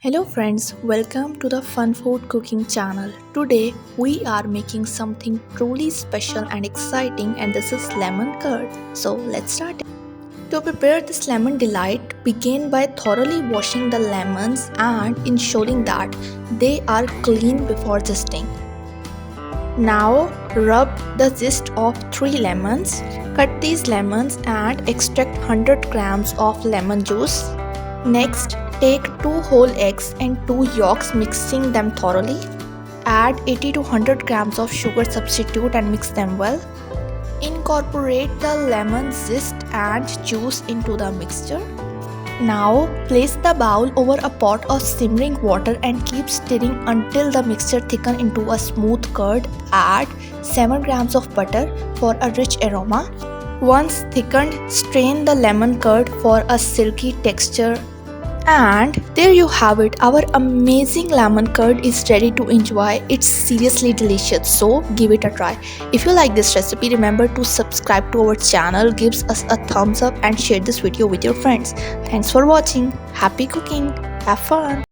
Hello friends, welcome to the Fun Food Cooking channel. Today we are making something truly special and exciting, and this is lemon curd. So let's start. To prepare this lemon delight, begin by thoroughly washing the lemons and ensuring that they are clean before zesting. Now rub the zest of 3 lemons. Cut these lemons and extract 100 grams of lemon juice. Next, take 2 whole eggs and 2 yolks, mixing them thoroughly. Add 80 to 100 grams of sugar substitute and mix them well. Incorporate the lemon zest and juice into the mixture. Now place the bowl over a pot of simmering water and keep stirring until the mixture thickens into a smooth curd. Add 7 grams of butter for a rich aroma. Once thickened, strain the lemon curd for a silky texture. And there you have it, our amazing lemon curd is ready to enjoy. It's seriously delicious, so give it a try. If you like this recipe, remember to subscribe to our channel, gives us a thumbs up and share this video with your friends. Thanks for watching. Happy cooking. Have fun.